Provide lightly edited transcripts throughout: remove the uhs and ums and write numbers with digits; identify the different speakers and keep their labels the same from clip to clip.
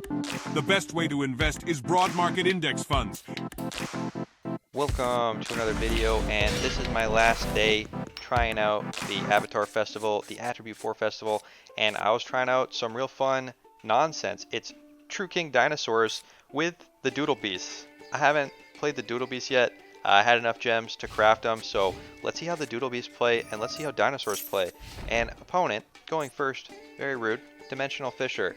Speaker 1: The best way to invest is broad market index funds.
Speaker 2: Welcome to another video, and this is my last day trying out the Avatar Festival, the Attribute 4 Festival, and I was trying out some real fun nonsense. It's True King Dinosaurs with the Doodle Beasts. I haven't played the Doodle Beasts yet. I had enough gems to craft them, so let's see how the Doodle Beasts play, and let's see how dinosaurs play. And opponent, going first, very rude, Dimensional Fisher.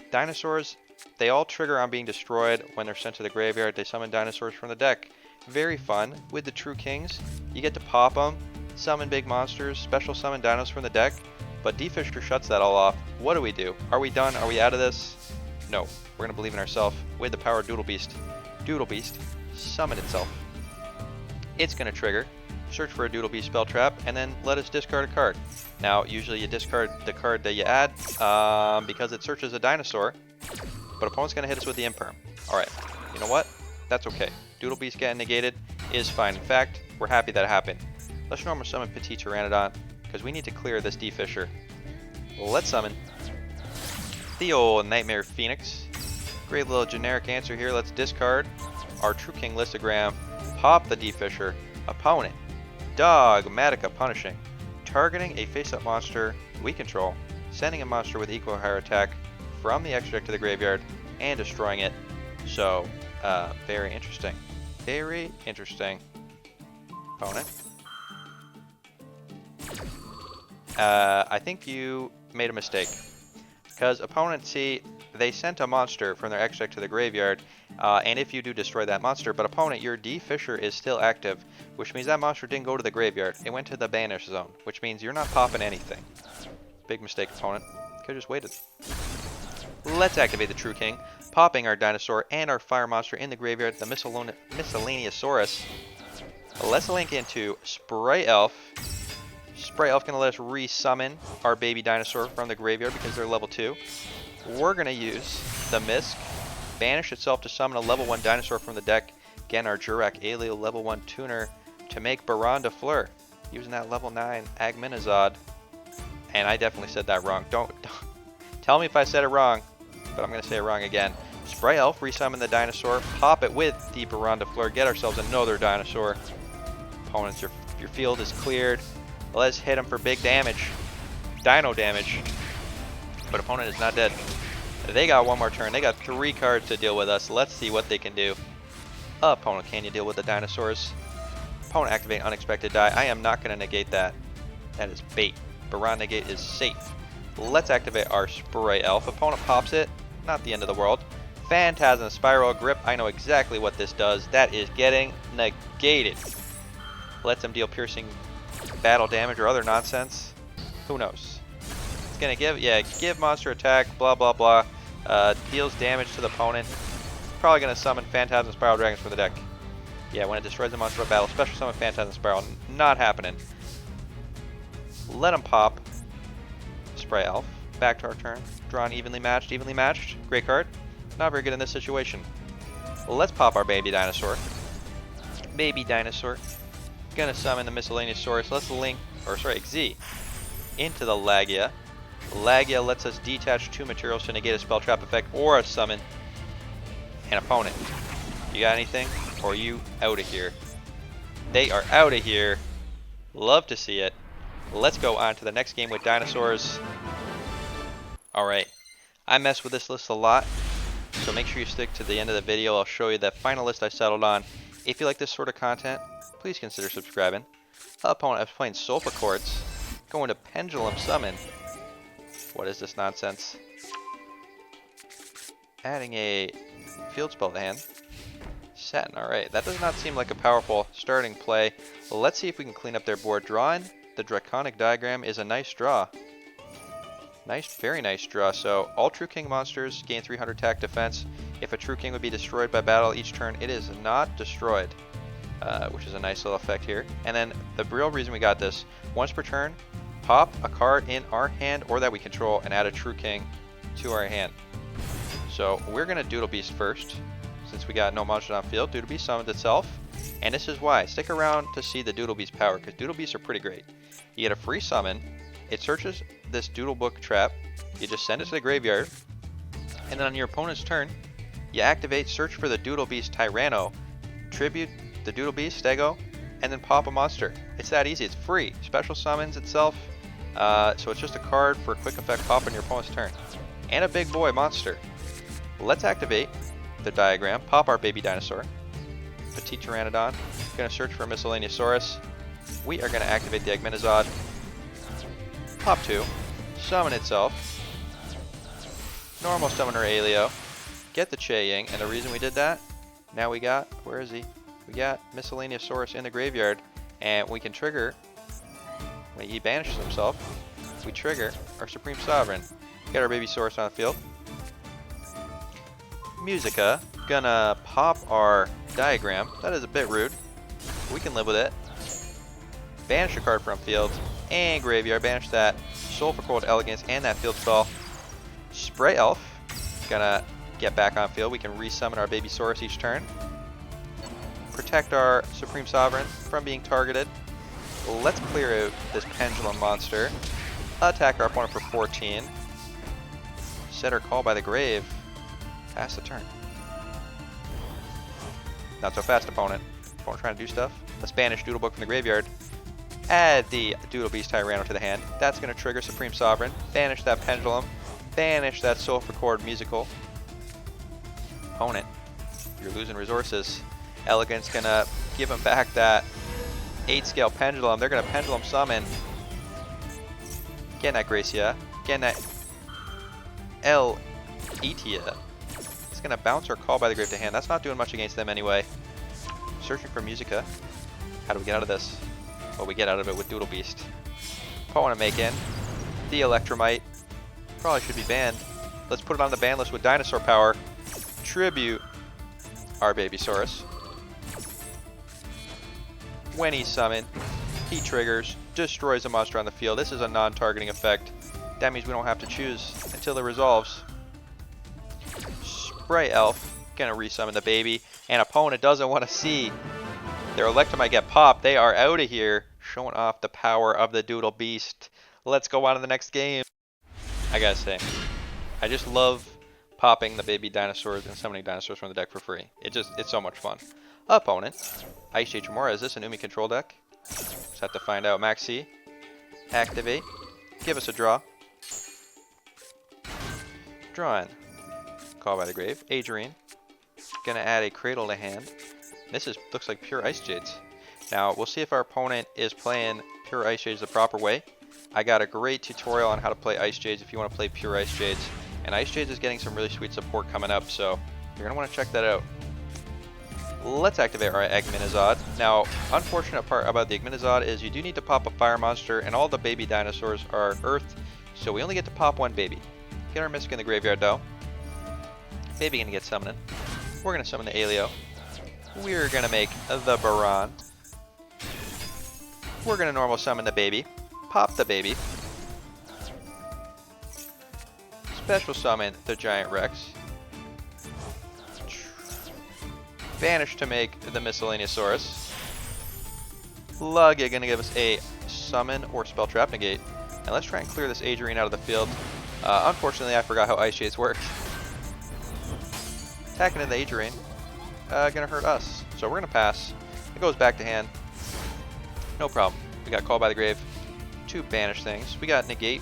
Speaker 2: Dinosaurs, they all trigger on being destroyed when they're sent to the graveyard. They summon dinosaurs from the deck. Very fun. With the True Kings, you get to pop them, summon big monsters, special summon dinos from the deck, but D-Fisher shuts that all off. What do we do? Are we done? Are we out of this? No. We're going to believe in ourselves with the power of Doodle Beast. Doodle Beast, summon itself. It's going to trigger, search for a Doodle Beast spell trap, and then let us discard a card. Now, usually you discard the card that you add because it searches a dinosaur, but opponent's going to hit us with the Imperm. Alright, you know what? That's okay. Doodle Beast getting negated is fine. In fact, we're happy that it happened. Let's normal summon Petit Pteranodon, because we need to clear this D-Fisher. Let's summon the old Nightmare Phoenix. Great little generic answer here. Let's discard our True King Listogram. Pop the D-Fisher. Opponent, Dogmatica Punishing. Targeting a face-up monster we control, sending a monster with equal or higher attack from the extra to the graveyard, and destroying it. So, very interesting. Very interesting. Opponent. I think you made a mistake. Because opponent, see, they sent a monster from their extra to the graveyard, and if you do destroy that monster, but opponent, your D-Fisher is still active, which means that monster didn't go to the graveyard. It went to the banish zone, which means you're not popping anything. Big mistake, opponent. Could've just waited. Let's activate the True King, popping our dinosaur and our fire monster in the graveyard, the Miscellaneousaurus. Let's link into Spray Elf. Spray Elf gonna let us resummon our baby dinosaur from the graveyard because they're level 2. We're gonna use the Misk, banish itself to summon a level 1 dinosaur from the deck. Again, our Jurak Alio level 1 tuner to make Baron de Fleur, using that level 9 Agminazod. And I definitely said that wrong. Don't tell me if I said it wrong, but I'm gonna say it wrong again. Spray Elf, resummon the dinosaur, pop it with the Baron de Fleur, get ourselves another dinosaur. Opponents, your field is cleared. Let's hit him for big damage. Dino damage. But opponent is not dead. They got one more turn. They got 3 cards to deal with us. Let's see what they can do. Opponent, can you deal with the dinosaurs? Opponent, activate unexpected die. I am not going to negate that. That is bait. Baron negate is safe. Let's activate our Spray Elf. Opponent pops it. Not the end of the world. Phantasm Spiral Grip. I know exactly what this does. That is getting negated. Lets them deal piercing battle damage or other nonsense. Who knows? It's gonna give monster attack, blah blah blah. Deals damage to the opponent. Probably gonna summon Phantasm Spiral Dragons from the deck. Yeah, when it destroys a monster of battle, special summon Phantasm Spiral. Not happening. Let him pop. Spray Elf. Back to our turn. Drawn evenly matched, evenly matched. Great card. Not very good in this situation. Let's pop our baby dinosaur. Baby dinosaur. Gonna summon the Miscellaneousaurus. Let's link, Z, into the Lagia. Lagia lets us detach 2 materials to negate a spell trap effect or a summon an opponent. You got anything? Or are you out of here? They are out of here. Love to see it. Let's go on to the next game with dinosaurs. Alright, I mess with this list a lot, so make sure you stick to the end of the video. I'll show you that final list I settled on. If you like this sort of content, please consider subscribing. Opponent, I was playing Sulfa Quartz, going to Pendulum Summon. What is this nonsense? Adding a field spell to hand. Satin, alright. That does not seem like a powerful starting play. Well, let's see if we can clean up their board. Drawing the Draconic Diagram is a nice draw. Nice, very nice draw. So, all True King monsters gain 300 attack defense. If a True King would be destroyed by battle each turn, it is not destroyed. Which is a nice little effect here. And then the real reason we got this, once per turn, pop a card in our hand or that we control and add a True King to our hand. So we're going to Doodle Beast first, since we got no monsters on field. Doodle Beast summoned itself, and this is why. Stick around to see the Doodle Beast power, because Doodle Beasts are pretty great. You get a free summon, it searches this Doodle Book trap, you just send it to the graveyard, And then on your opponent's turn, you activate Search for the Doodle Beast Tyranno, tribute the Doodle Beast, Stego, and then pop a monster. It's that easy. It's free. Special summons itself, so it's just a card for a quick effect pop on your opponent's turn. And a big boy monster. Let's activate the diagram, pop our baby dinosaur. Petite Pteranodon. Gonna search for Miscellaneousaurus. We are gonna activate the Agminazod. Pop 2. Summon itself. Normal summon our Aelio. Get the Che-Ying, and the reason we did that, now we got, where is he? We got Miscellaneousaurus in the graveyard, and we can trigger, when he banishes himself, we trigger our Supreme Sovereign. Get our baby Saurus on the field. Musica, gonna pop our diagram. That is a bit rude. We can live with it. Banish a card from field and graveyard. Banish that Soul for Cold Elegance and that field spell. Spray Elf, gonna get back on field. We can resummon our baby Saurus each turn. Protect our Supreme Sovereign from being targeted. Let's clear out this Pendulum monster. Attack our opponent for 14. Set our Call by the Grave. Pass the turn. Not so fast, opponent. Opponent trying to do stuff. Let's banish Doodle Book from the graveyard. Add the Doodle Beast Tyranno to the hand. That's going to trigger Supreme Sovereign. Banish that Pendulum. Banish that Soul for Chord Musical. Opponent, you're losing resources. Elegant's going to give him back that 8-scale Pendulum. They're going to Pendulum Summon. Getting that Gracia. Getting that El Etia. It's going to bounce or Call by the Grave to hand. That's not doing much against them anyway. Searching for Musica. How do we get out of this? Well, we get out of it with Doodle Beast. Opponent make in. The Electromite. Probably should be banned. Let's put it on the ban list with Dinosaur Power. Tribute our baby Saurus. When he's summoned, he triggers, destroys a monster on the field. This is a non-targeting effect. That means we don't have to choose until it resolves. Spray Elf, gonna resummon the baby, and opponent doesn't want to see their Electromite get popped. They are out of here, showing off the power of the Doodle Beast. Let's go on to the next game. I gotta say, I just love popping the baby dinosaurs and summoning dinosaurs from the deck for free. It's so much fun. Opponent, Ice Age Remora. Is this an Umi control deck? Just have to find out. Maxi, activate, give us a draw. Drawing. Call by the Grave. Adrian, gonna add a Cradle to hand. This looks like pure Ice Jades. Now we'll see if our opponent is playing pure Ice Jades the proper way. I got a great tutorial on how to play Ice Jades if you want to play pure Ice Jades. And Ice Jades is getting some really sweet support coming up, so you're going to want to check that out. Let's activate our Agminazod. Now, unfortunate part about the Agminazod is you do need to pop a fire monster, and all the baby dinosaurs are earthed, so we only get to pop one baby. Get our Mystic in the graveyard, though. Baby going to get summoning. We're going to summon the Aelio. We're going to make the Baron. We're going to normal summon the baby. Pop the baby. Special summon the Giant Rex. Banish to make the Miscellaneousaurus. Lug is going to give us a summon or spell trap negate. And let's try and clear this Adrian out of the field. Unfortunately, I forgot how Ice Jades work. Attacking into the Adrian. Gonna hurt us. So we're gonna pass. It goes back to hand. No problem. We got Call by the Grave. 2 banish things. We got negate.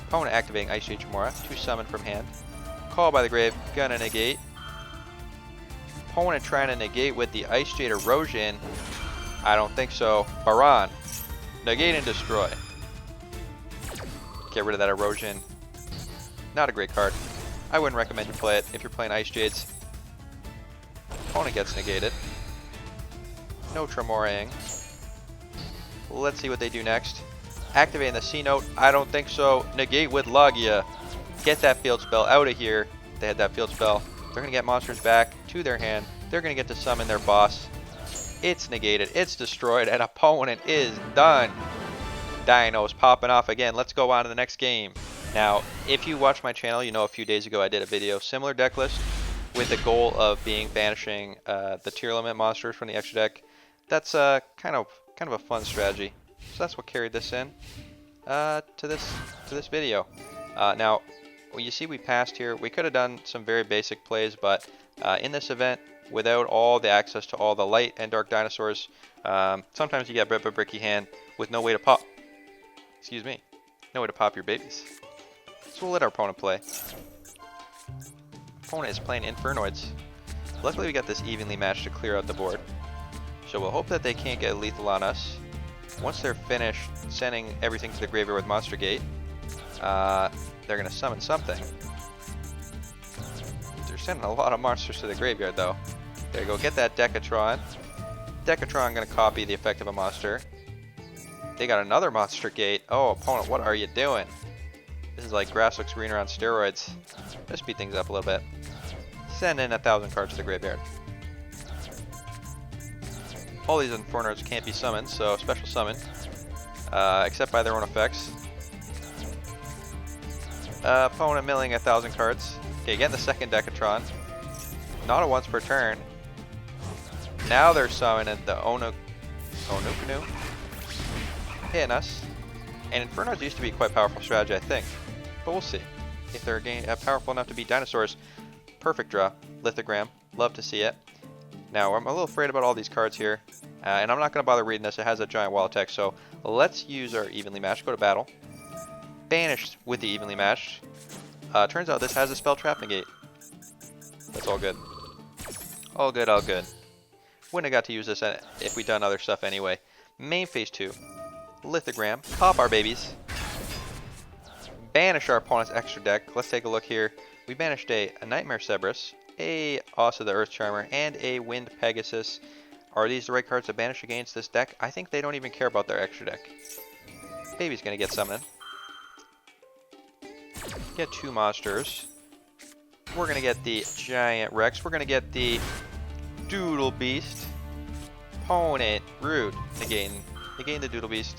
Speaker 2: Opponent activating Ice Age Remora. 2 summon from hand. Call by the Grave. Gonna negate. Opponent trying to negate with the Ice Jade Erosion. I don't think so. Baron. Negate and destroy. Get rid of that Erosion. Not a great card. I wouldn't recommend you play it if you're playing Ice Jades. Opponent gets negated. No Tremoring. Let's see what they do next. Activating the C-Note. I don't think so. Negate with Logia. Get that field spell out of here. They had that field spell. They're going to get monsters back to their hand. They're going to get to summon their boss. It's negated. It's destroyed. And opponent is done. Dinos popping off again. Let's go on to the next game. Now, if you watch my channel, you know a few days ago I did a video similar deck list with the goal of banishing the tier limit monsters from the extra deck. That's kind of a fun strategy. So that's what carried this in to this video. Now, well, you see we passed here. We could have done some very basic plays, but in this event, without all the access to all the light and dark dinosaurs, sometimes you get a bricky hand with no way to pop. Excuse me. No way to pop your babies. So we'll let our opponent play. Opponent is playing Infernoids. Luckily we got this evenly matched to clear out the board. So we'll hope that they can't get lethal on us. Once they're finished sending everything to the graveyard with Monster Gate, they're going to summon something. They're sending a lot of monsters to the graveyard though. There you go, get that Decatron. Decatron going to copy the effect of a monster. They got another Monster Gate. Oh, opponent, what are you doing? This is like Grass Looks Greener on steroids. Let's speed things up a little bit. Send in 1,000 cards to the graveyard. All these Infernos can't be summoned, so special summon. Except by their own effects. Opponent milling 1,000 cards. Okay, getting the second Decatron. Not a once per turn. Now they're summoning the Onukanu. Hitting us. And Infernos used to be quite powerful strategy, I think. But we'll see. If they're powerful enough to beat dinosaurs. Perfect draw. Lithogram. Love to see it. Now, I'm a little afraid about all these cards here. And I'm not going to bother reading this. It has a giant wall attack. So let's use our evenly matched. Go to battle. Banished with the evenly matched. Turns out this has a spell trap negate. That's all good. All good, all good. Wouldn't have got to use this if we'd done other stuff anyway. Main phase 2. Lithogram. Pop our babies. Banish our opponent's extra deck. Let's take a look here. We banished a Nightmare Cerberus, a Ossa the Earth Charmer, and a Wind Pegasus. Are these the right cards to banish against this deck? I think they don't even care about their extra deck. Baby's gonna get summoned. Get 2 monsters. We're gonna get the Giant Rex. We're gonna get the Doodle Beast. Opponent, rude. Negating the Doodle Beast.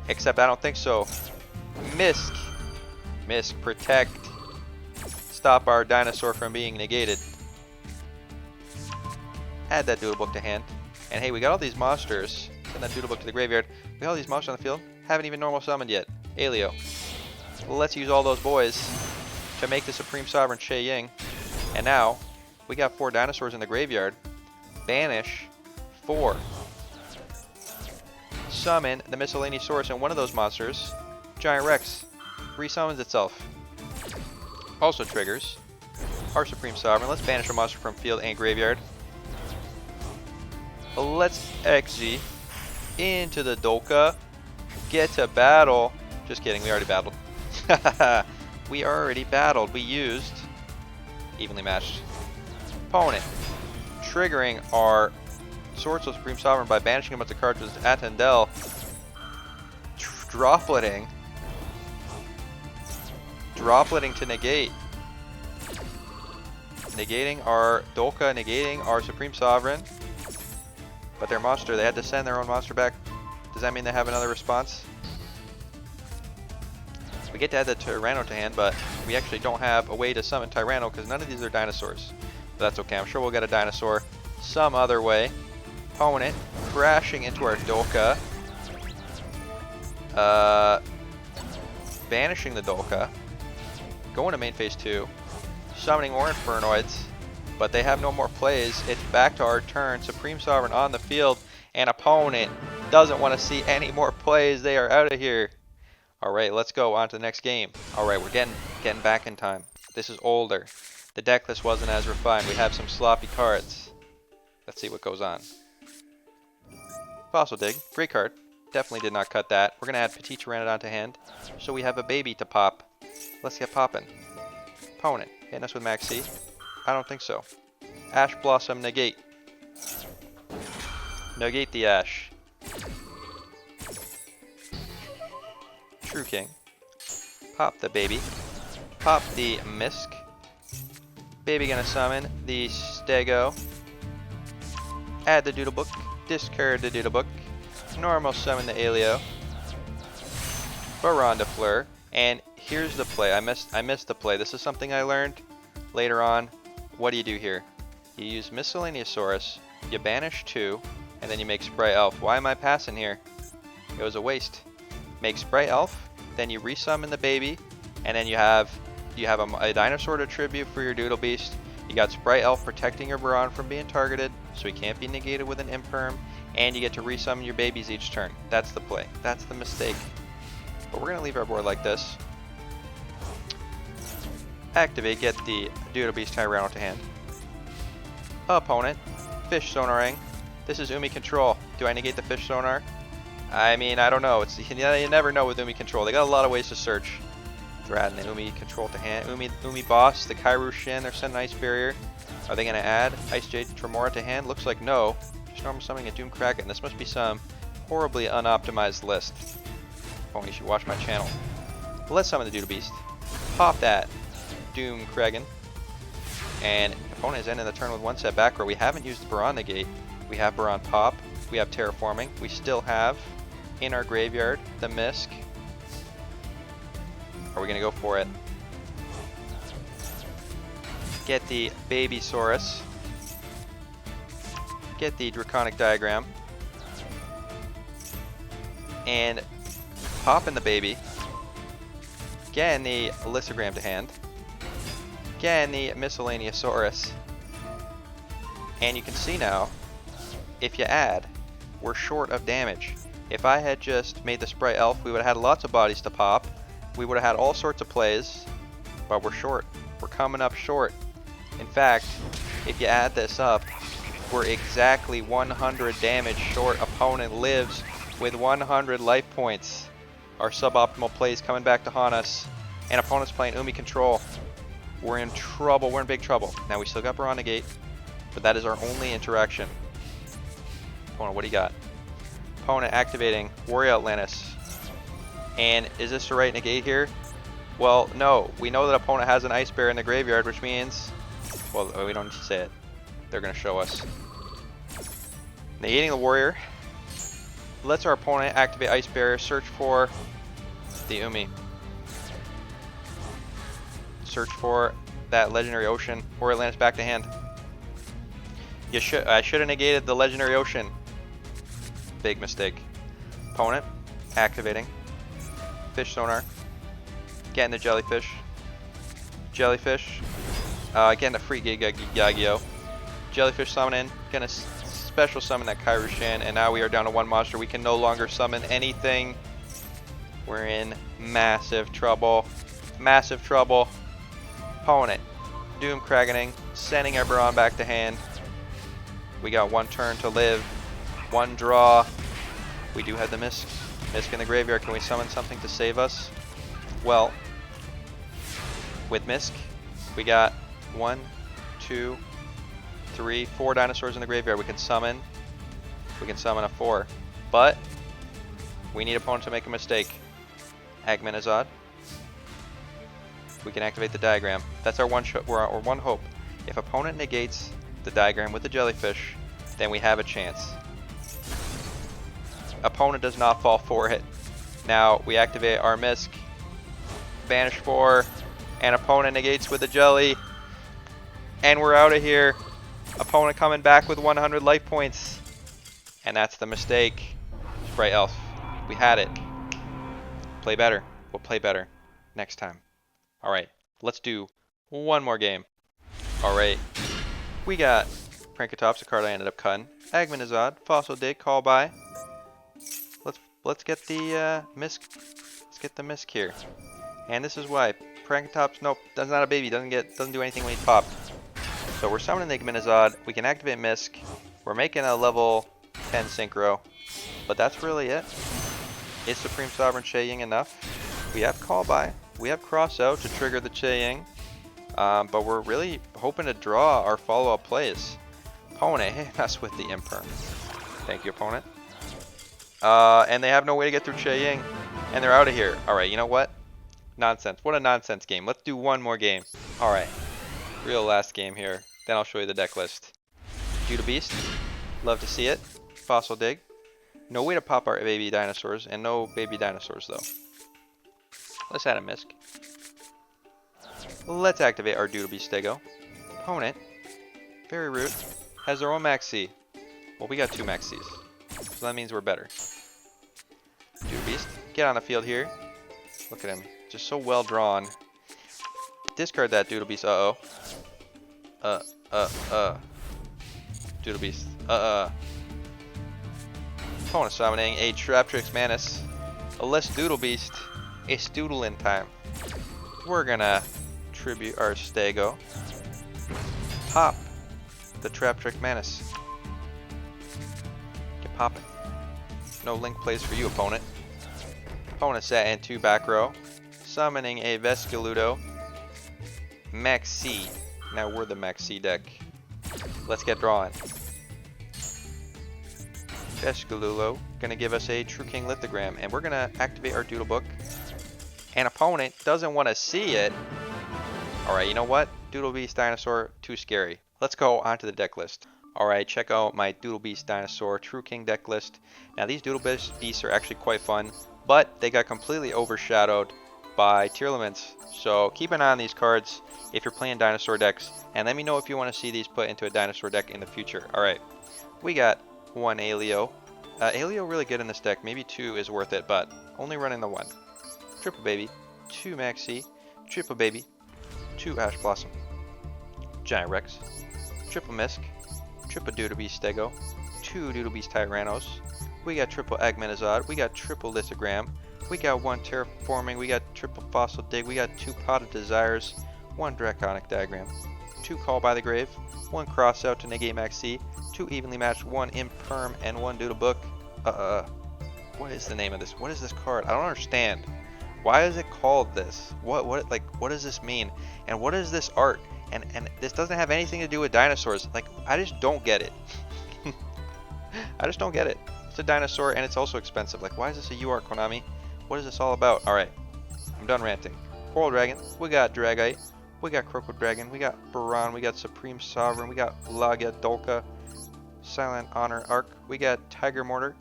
Speaker 2: Except I don't think so. Misk. Misk, protect. Stop our dinosaur from being negated. Add that Doodle Book to hand. And hey, we got all these monsters. Send that Doodle Book to the graveyard. We got all these monsters on the field. Haven't even normal summoned yet. Alio. Well, let's use all those boys to make the Supreme Sovereign Shay Ying. And now, we got 4 dinosaurs in the graveyard. Banish 4. Summon the miscellaneous source, and one of those monsters, Giant Rex, resummons itself. Also triggers our Supreme Sovereign. Let's banish a monster from field and graveyard. Let's XG into the Dolka. Get to battle. Just kidding, we already battled. We already battled. We used evenly matched. Opponent triggering our Swords of Supreme Sovereign by banishing a bunch of cards with Attendel. Dropletting. Dropletting to negate. Negating our Dolka, negating our Supreme Sovereign. But their monster, they had to send their own monster back. Does that mean they have another response? We get to add the Tyranno to hand, but we actually don't have a way to summon Tyranno because none of these are dinosaurs. But that's okay, I'm sure we'll get a dinosaur some other way. Opponent crashing into our Dolka. Banishing the Dolka. Going to main phase 2. Summoning more Infernoids. But they have no more plays. It's back to our turn. Supreme Sovereign on the field. And opponent doesn't want to see any more plays. They are out of here. Alright, let's go on to the next game. Alright, we're getting back in time. This is older. The deck list wasn't as refined. We have some sloppy cards. Let's see what goes on. Fossil Dig, great card. Definitely did not cut that. We're going to add Petit Pteranodon to hand. So we have a baby to pop. Let's get popping. Opponent, hitting us with Maxi. I don't think so. Ash Blossom, negate. Negate the Ash. True King. Pop the baby. Pop the Misk. Baby gonna summon the Stego. Add the Doodle Book. Discard the Doodle Book. Normal summon the Alio. Baron de Fleur. And here's the play. I missed the play. This is something I learned later on. What do you do here? You use Miscellaneousaurus. You banish 2. And then you make Spray Elf. Why am I passing here? It was a waste. Make Spray Elf. Then you resummon the baby. And then you have You have a dinosaur to tribute for your Doodle Beast. You got Sprite Elf protecting your Baron from being targeted, so he can't be negated with an Imperm. And you get to resummon your babies each turn. That's the play. That's the mistake. But we're going to leave our board like this. Activate, get the Doodle Beast Tyranno to hand. Opponent, Fish Sonaring. This is Umi Control. Do I negate the Fish Sonar? I mean, I don't know. You never know with Umi Control. They got a lot of ways to search. Thread and Umi Control to hand. Umi Boss, the Kairu Shin, they're sending Ice Barrier. Are they going to add Ice Jade Tremora to hand? Looks like no. Just normal summoning a Doom Kraken. This must be some horribly unoptimized list. Oh, you should watch my channel. But let's summon the Doodle Beast. Pop that Doom Kraken. And opponent is ending the turn with one set back row. We haven't used the Baron negate. We have Baron Pop. We have Terraforming. We still have in our graveyard the Misk. Are we going to go for it? Get the Babysaurus. Get the Draconic Diagram. And pop in the baby. Get in the Lissogram to hand. Get in the Miscellaneousaurus. And you can see now, if you add, we're short of damage. If I had just made the Sprite Elf, we would have had lots of bodies to pop. We would have had all sorts of plays, but we're short. We're coming up short. In fact, if you add this up, we're exactly 100 damage short. Opponent lives with 100 life points. Our suboptimal plays coming back to haunt us. And opponent's playing Umi Control. We're in trouble. We're in big trouble. Now we still got Baron negate, but that is our only interaction. Opponent, what do you got? Opponent activating Warrior Atlantis. And is this the right negate here? Well, no. We know that opponent has an Ice Bear in the graveyard, which means... Well, we don't need to say it. They're going to show us. Negating the Warrior. Lets our opponent activate Ice Bear, search for the Umi. Search for that Legendary Ocean. Warrior Atlantis back to hand. I should have negated the Legendary Ocean. Big mistake. Opponent activating Fish Sonar. Getting the Jellyfish. Jellyfish. Getting the free Yugioh. Jellyfish summoning. Gonna special summon that Kairu Shin, and now we are down to one monster. We can no longer summon anything. We're in massive trouble. Massive trouble. Opponent Doom Krakening, sending our Baron back to hand. We got one turn to live. One draw. We do have the Misk. Misk in the graveyard. Can we summon something to save us? Well, with Misk, we got 1, 2, 3, 4 dinosaurs in the graveyard. We can summon a 4. But we need opponent to make a mistake. Agmanazad. We can activate the diagram. That's our one hope. If opponent negates the diagram with the Jellyfish, then we have a chance. Opponent does not fall for it. Now we activate our Misk. Banish 4. And opponent negates with the Jelly. And we're out of here. Opponent coming back with 100 life points. And that's the mistake. Sprite Elf. We had it. Play better. We'll play better next time. Alright, let's do one more game. Alright, we got Prankatops, a card I ended up cutting. Agmanazad, Fossil Dig, Call By. Let's get the Misk. Let's get the Misk here. And this is why. Prankatops, nope, that's not a baby, doesn't do anything when he's popped. So we're summoning the Agmanazad, we can activate Misk. We're making a level 10 Synchro. But that's really it. Is Supreme Sovereign Che-Ying enough? We have Call By. We have Cross Out to trigger the Che-Ying, but we're really hoping to draw our follow-up plays. Opponent, hit us with the Imperm. Thank you, opponent. And they have no way to get through Che-Ying, and they're out of here. Alright, you know what? Nonsense. What a nonsense game. Let's do one more game. Alright, real last game here. Then I'll show you the deck list. Doodle Beast. Love to see it. Fossil Dig. No way to pop our baby dinosaurs, and no baby dinosaurs, though. Let's add a Misk. Let's activate our Doodle Beast Stego. Opponent, very rude, has their own Max C. Well, we got 2 Max Cs, so that means we're better. Doodle Beast, get on the field here. Look at him, just so well drawn. Discard that Doodle Beast. Doodle Beast. Opponent summoning a Traptrix Manus. A less Doodle Beast. It's Doodle-in time. We're gonna tribute our Stego. Pop the Traptrix Manus. Get popping. No link plays for you, opponent. Opponent set in 2 back row. Summoning a Vescaludo. Maxi. Now we're the Maxi deck. Let's get drawing. Vescaludo gonna give us a True King Lithogram, and we're gonna activate our Doodle Book. And opponent doesn't want to see it. Alright, you know what? Doodle Beast Dinosaur, too scary. Let's go onto the deck list. Alright, check out my Doodle Beast Dinosaur True King deck list. Now these Doodle Beasts are actually quite fun, but they got completely overshadowed by Tearlaments. So keep an eye on these cards if you're playing dinosaur decks, and let me know if you want to see these put into a dinosaur deck in the future. Alright, we got 1 Alio. Alio really good in this deck. Maybe 2 is worth it, but only running the 1. Triple Baby, 2 Maxi, Triple Baby, 2 Ash Blossom, Giant Rex, Triple Misk, Triple Doodle Beast Stego, 2 Doodle Beast Tyrannos, we got Triple Agmanizard, we got Triple Lithogram, we got 1 Terraforming, we got Triple Fossil Dig, we got 2 Pot of Desires, 1 Draconic Diagram, 2 Call by the Grave, 1 Cross Out to negate Maxi, 2 Evenly Matched, 1 Imperm, and 1 Doodle Book. What is the name of this? What is this card? I don't understand. Why is it called this? What does this mean? And what is this art? And this doesn't have anything to do with dinosaurs. Like, I just don't get it. I just don't get it. It's a dinosaur and it's also expensive. Like, why is this a U art, Konami? What is this all about? Alright, I'm done ranting. Coral Dragon, we got Dragite, we got Crocodile Dragon, we got Baran, we got Supreme Sovereign, we got Lagia Dolka, Silent Honor Arc, we got Tiger Mortar,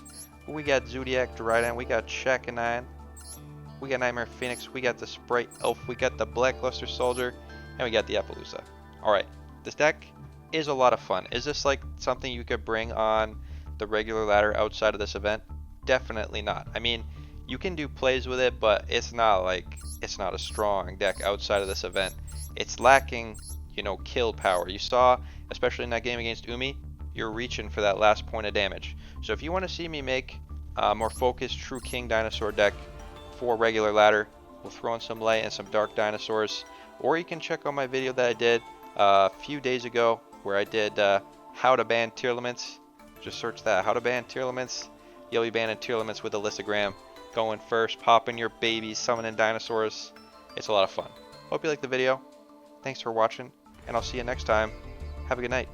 Speaker 2: we got Zodiac Dryden, we got Shakanine, we got Nightmare Phoenix, we got the Sprite Elf, we got the Blackluster Soldier, and we got the Appaloosa. Alright, this deck is a lot of fun. Is this like something you could bring on the regular ladder outside of this event? Definitely not. I mean, you can do plays with it, but it's not a strong deck outside of this event. It's lacking, you know, kill power. You saw, especially in that game against Umi, you're reaching for that last point of damage. So if you want to see me make a more focused True King Dinosaur deck for regular ladder, we'll throw in some light and some dark dinosaurs. Or you can check out my video that I did a few days ago where I did how to ban Tearlaments. Just search that, how to ban Tearlaments. You'll be banning Tearlaments with a Lithogram. Going first, popping your babies, summoning dinosaurs. It's a lot of fun. Hope you liked the video. Thanks for watching, and I'll see you next time. Have a good night.